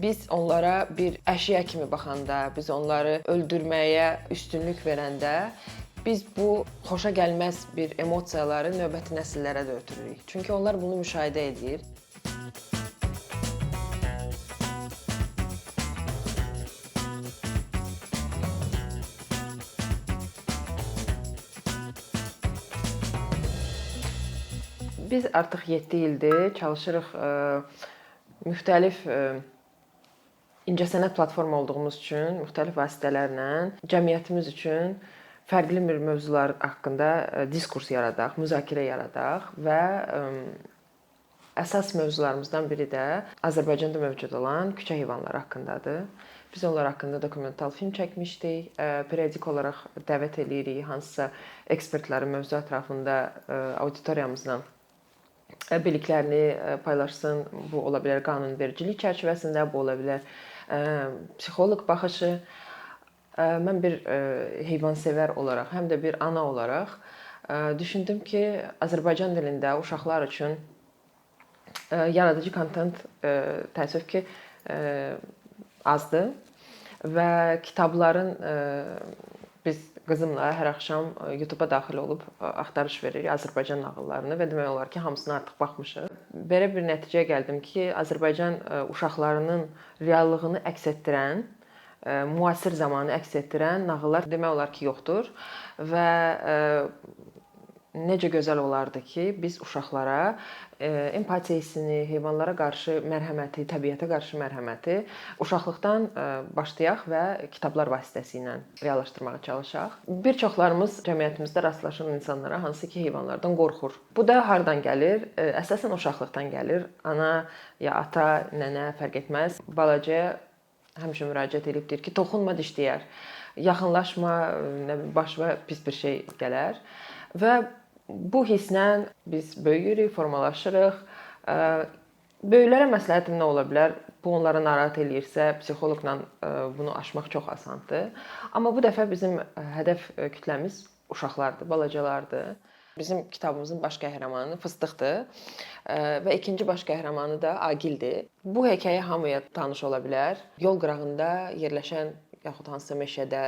Biz onlara bir əşya kimi baxanda, biz onları öldürməyə üstünlük verəndə, biz bu xoşa gəlməz bir emosiyaları növbəti nəsillərə də ötürürük. Çünki onlar bunu müşahidə edir. Biz artıq 7 ildir çalışırıq müxtəlif incəsənət platforma olduğumuz üçün, müxtəlif vasitələrlə cəmiyyətimiz üçün fərqli bir mövzular haqqında diskurs yaradaq, müzakirə yaradaq və əsas mövzularımızdan biri də Azərbaycanda mövcud olan küçə heyvanları haqqındadır. Biz onlar haqqında dokumental film çəkmişdik. Periodik olaraq dəvət eləyirik hansısa ekspertlərin mövzu ətrafında auditoriyamızla biliklərini paylaşsın. Bu ola bilər qanunvericilik çərçivəsində, bu ola bilər psixoloq baxışı. Mən bir heyvansevər olaraq, həm də bir ana olaraq düşündüm ki, Azərbaycan dilində uşaqlar üçün yaradıcı kontent təəssüf ki azdır və kitabların biz qızımla hər axşam YouTube-a daxil olub axtarış veririk Azərbaycan nağıllarını və demək olar ki, hamısını artıq baxmışıq. Belə bir nəticəyə gəldim ki, Azərbaycan uşaqlarının reallığını əks etdirən, müasir zamanı əks etdirən nağıllar demək olar ki, yoxdur və necə gözəl olardı ki, biz uşaqlara empatiya hissini, heyvanlara qarşı mərhəməti, təbiətə qarşı mərhəməti uşaqlıqdan başlayaq və kitablar vasitəsilə reallaşdırmağa çalışaq. Bir çoxlarımız cəmiyyətimizdə rastlaşan insanlara hansı ki, heyvanlardan qorxur. Bu da hardan gəlir? Əsasən uşaqlıqdan gəlir. Ana ya ata, nənə fərq etməz. Balacaya həmişə müraciət edib deyir ki, toxunma dişləyər. Yaxınlaşma, başına pis bir şey gələr. Və bu hisslə biz böyüyürük, formalaşırıq. Böyüklərə məsləhətim nə ola bilər? Bu onları narahat eləyirsə, psixoloqla bunu aşmaq çox asandır. Amma bu dəfə bizim hədəf kütləmiz uşaqlardır, balacalardır. Bizim kitabımızın baş qəhrəmanı Fıstıqdır və ikinci baş qəhrəmanı da Agildir. Bu hekayə hamıya tanış ola bilər. Yol qırağında yerləşən yaxud hansısa meşədə,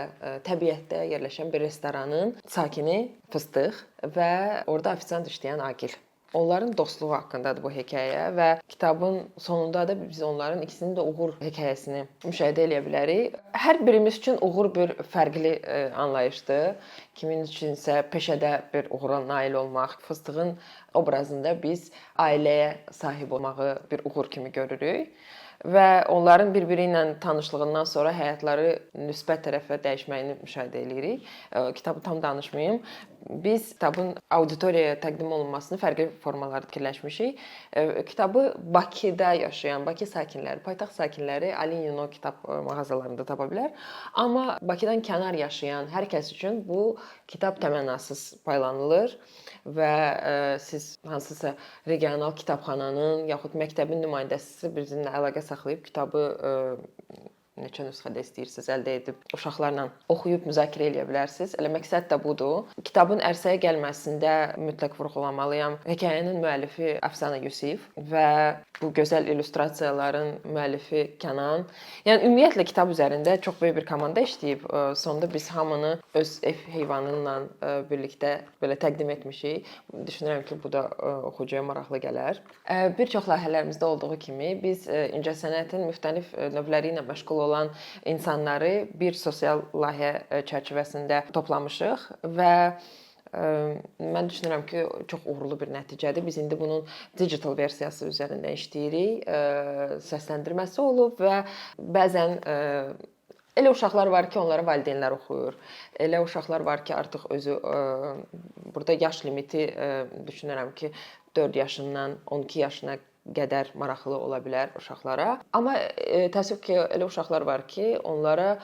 təbiətdə yerləşən bir restoranın sakini Fıstıq və orada ofisiant işləyən Agil. Onların dostluğu haqqındadır bu hekayə və kitabın sonunda da biz onların ikisinin də uğur hekayəsini müşahidə edə bilərik. Hər birimiz üçün uğur bir fərqli anlayışdır. Kimin üçünsə peşədə bir uğura nail olmaq, Fıstığın obrazında biz ailəyə sahib olmağı bir uğur kimi görürük. Və onların bir-biri ilə tanışlığından sonra həyatları müsbət tərəfə dəyişməyini müşahidə edirik. Kitabı tam danışmayım. Biz kitabın auditoriyaya təqdim olunmasını fərqli formalarda fikirləşmişik. Kitabı Bakıda yaşayan, Bakı sakinləri, paytaxt sakinləri Alin.ino kitab mağazalarında tapa bilər. Amma Bakıdan kənar yaşayan hər kəs üçün bu kitab təmənnasız paylanılır və siz hansısa regional kitabxananın yaxud məktəbin nümayəndəsi bizimlə əlaqə saxlayıb kitabı neçə nüsxədə istəyirsiniz əldə edib uşaqlarla oxuyub müzakirə edə bilərsiniz. Elə məqsəd də budur. Kitabın ərsəyə gəlməsində mütləq vurğulamalıyam. Hekayənin müəllifi Əfsanə Yusif və bu gözəl illüstrasiyaların müəllifi Kənan. Yəni ümumiyyətlə kitab üzərində çox böyük bir komanda işləyib. Sonda biz hamını öz ev heyvanı ilə birlikdə belə təqdim etmişik. Düşünürəm ki, bu da oxucuya maraqlı gələr. Bir çox layihələrimizdə olduğu kimi biz incəsənətin müxtəlif növləri ilə məşğul olan insanları bir sosial layihə çərçivəsində toplamışıq və mən düşünürəm ki, çox uğurlu bir nəticədir. Biz indi bunun digital versiyası üzərində işləyirik. Səsləndirməsi olub və bəzən elə uşaqlar var ki, onlara valideynlər oxuyur. Elə uşaqlar var ki, artıq özü burada yaş limiti düşünürəm ki, 4 yaşından 12 yaşına qədər maraqlı ola bilər uşaqlara. Amma təəssüf ki, elə uşaqlar var ki, onlara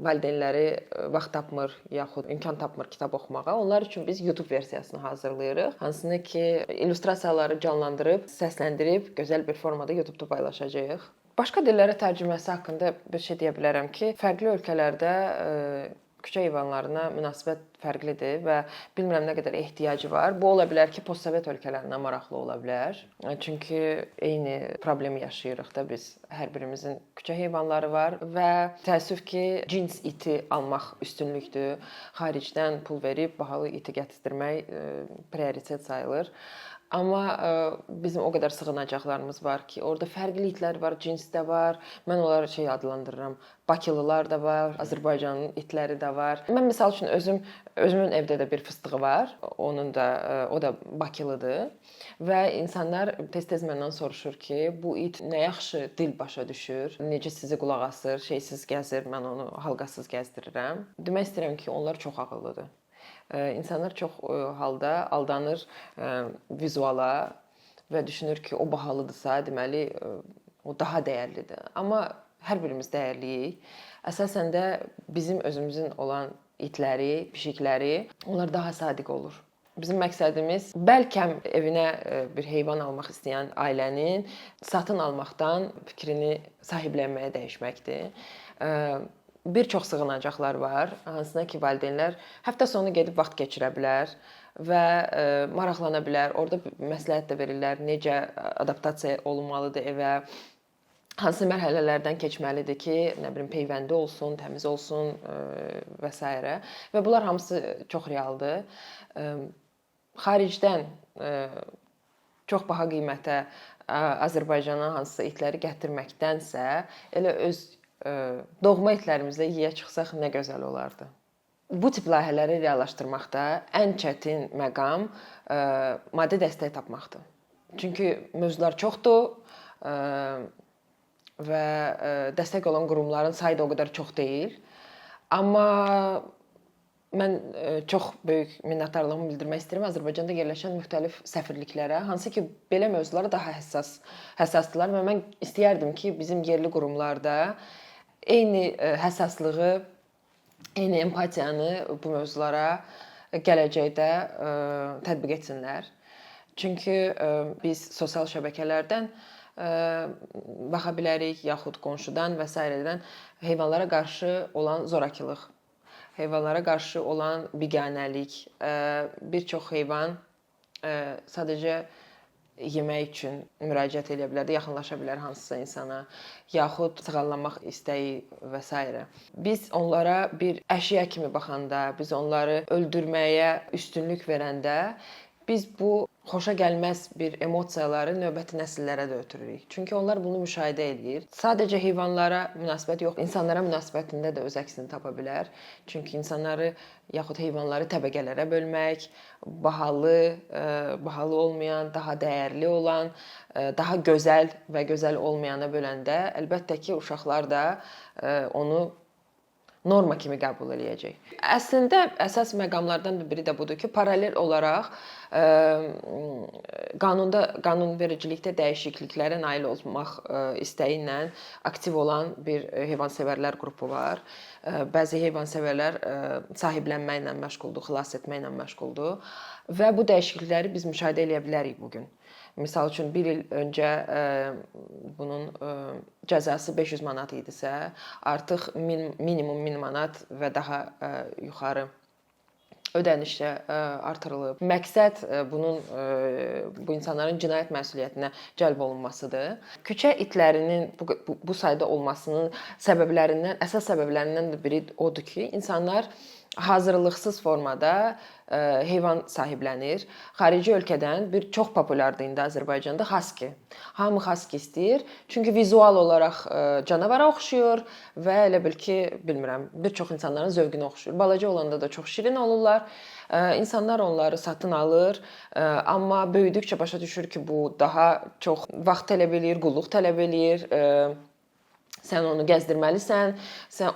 valideynləri vaxt tapmır, yaxud imkan tapmır kitab oxumağa. Onlar üçün biz YouTube versiyasını hazırlayırıq. Hansını ki, illüstrasiyaları canlandırıb, səsləndirib, gözəl bir formada YouTube-da paylaşacağıq. Başqa dillərə tərcüməsi haqqında bir şey deyə bilərəm ki, fərqli ölkələrdə küçə heyvanlarına münasibət fərqlidir və bilmirəm nə qədər ehtiyacı var. Bu ola bilər ki, postsovet ölkələrinə maraqlı ola bilər. Çünki eyni problemi yaşayırıq da biz. Hər birimizin küçə heyvanları var və təəssüf ki, cins iti almaq üstünlükdür. Xaricdən pul verib bahalı iti gətizdirmək prioritet sayılır. Amma bizim o qədər sığınacaqlarımız var ki, orada fərqli itlər var, cins də var. Mən onları adlandırıram. Bakılılar da var, Azərbaycanın itləri də var. Mən məsəl üçün özümün evdə də bir fıstığı var. O da Bakılıdır. Və insanlar tez-tez məndən soruşur ki, bu it nə yaxşı dil başa düşür, necə sizi qulaq asır, şeysiz gəzir, mən onu halqasız gəzdirirəm. Demək istəyirəm ki, onlar çox ağıllıdır. İnsanlar çox halda aldanır vizuala və düşünür ki, o bahalıdırsa, deməli o daha dəyərlidir. Amma hər birimiz dəyərliyik. Əsasən də bizim özümüzün olan itləri, pişikləri, onlar daha sadiq olur. Bizim məqsədimiz bəlkə evinə bir heyvan almaq istəyən ailənin satın almaqdan fikrini sahiblənməyə dəyişməkdir. Bir çox sığınacaqlar var, hansına ki, valideynlər həftə sonu gedib vaxt keçirə bilər və maraqlana bilər. Orada məsləhət də verirlər, necə adaptasiya olunmalıdır evə, hansı mərhələlərdən keçməlidir ki, nə bilim, peyvəndi olsun, təmiz olsun və s. Və bunlar hamısı çox realdır. Xaricdən çox baha qiymətə Azərbaycana hansısa itləri gətirməkdənsə, elə öz doğma itlərimizlə yeyə çıxsaq nə gözəl olardı. Bu tip layihələri reallaşdırmaqda ən çətin məqam maddi dəstək tapmaqdır. Çünki mövzular çoxdur və dəstək olan qurumların sayı da o qədər çox deyil. Amma mən çox böyük minnətdarlığımı bildirmək istəyirəm Azərbaycanda yerləşən müxtəlif səfirliklərə, hansı ki, belə mövzulara daha həssasdırlar və mən istəyərdim ki, bizim yerli qurumlarda eyni həssaslığı, eyni empatiyanı bu mövzulara gələcəkdə tətbiq etsinlər. Çünki biz sosial şəbəkələrdən baxa bilərik, yaxud qonşudan və s. heyvanlara qarşı olan zorakılıq, heyvanlara qarşı olan biganəlik, bir çox heyvan sadəcə yemək üçün müraciət edə bilər, yaxınlaşa bilər hansısa insana, yaxud sığallanmaq istəyi və s. Biz onlara bir əşya kimi baxanda, biz onları öldürməyə üstünlük verəndə, biz bu xoşa gəlməz bir emosiyaları növbəti nəsillərə də ötürürük. Çünki onlar bunu müşahidə edir. Sadəcə heyvanlara münasibət yox, insanlara münasibətində də öz əksini tapa bilər. Çünki insanları yaxud heyvanları təbəqələrə bölmək, bahalı olmayan, daha dəyərli olan, daha gözəl və gözəl olmayana böləndə, əlbəttə ki, uşaqlar da onu norma kimi qəbul eləyəcək. Əslində əsas məqamlardan biri də budur ki, paralel olaraq qanunvericilikdə dəyişikliklərə nail olmaq istəyi ilə aktiv olan bir heyvansevərlər qrupu var. Bəzi heyvansevərlər sahiblənməklə məşğuldur, xilas etməklə məşğuldur və bu dəyişiklikləri biz müşahidə edə bilərik bu gün. Misal üçün, bir il öncə bunun cəzası 500 manat idisə, artıq minimum 1000 manat və daha yuxarı ödənişlə artırılıb. Məqsəd bu insanların cinayət məsuliyyətinə cəlb olunmasıdır. Küçə itlərinin bu sayda olmasının əsas səbəblərindən də biri odur ki, insanlar hazırlıqsız formada heyvan sahiblənir. Xarici ölkədən bir çox populyardır indi Azərbaycanda haski. Hamı haski istəyir. Çünki vizual olaraq canavara oxşuyur və elə bil ki, bilmirəm, bir çox insanların zövqünə oxşuyur. Balaca olanda da çox şirin olurlar. İnsanlar onları satın alır. Amma böyüdükcə başa düşür ki, bu daha çox vaxt tələb eləyir, qulluq tələb eləyir. Sən onu gəzdirməlisən,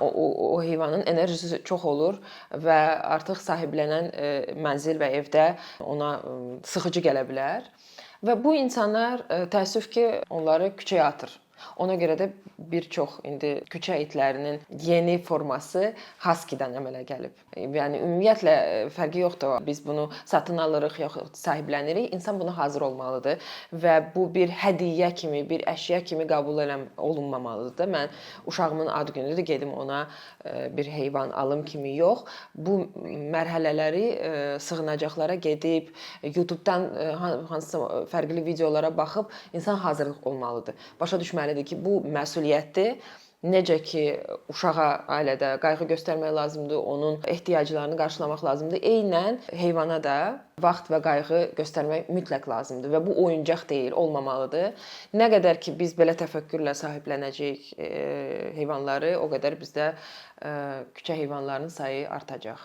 o heyvanın enerjisi çox olur və artıq sahiblənən mənzil və evdə ona sıxıcı gələ bilər. Və bu insanlar təəssüf ki, onları küçəyə atır. Ona görə də bir çox indi küçə itlərinin yeni forması husky-dan əmələ gəlib. Yəni ümumiyyətlə fərqi yoxdur. Biz bunu satın alırıq yoxud sahiblənirik. İnsan buna hazır olmalıdır və bu bir hədiyyə kimi, bir əşya kimi qəbul olunmamalıdır. Mən uşağımın ad günüdür, gedim ona bir heyvan alım kimi yox. Bu mərhələləri sığınacaqlara gedib, YouTube-dan hansısa fərqli videolara baxıb insan hazırlıq olmalıdır. Başa düşməlidir ki, bu məsuliyyətdir. Necə ki, uşağa ailədə qayğı göstərmək lazımdır, onun ehtiyaclarını qarşılamaq lazımdır. Eynən heyvana da vaxt və qayğı göstərmək mütləq lazımdır və bu oyuncaq deyil, olmamalıdır. Nə qədər ki, biz belə təfəkkürlə sahiblənəcəyik heyvanları, o qədər bizdə küçə heyvanlarının sayı artacaq.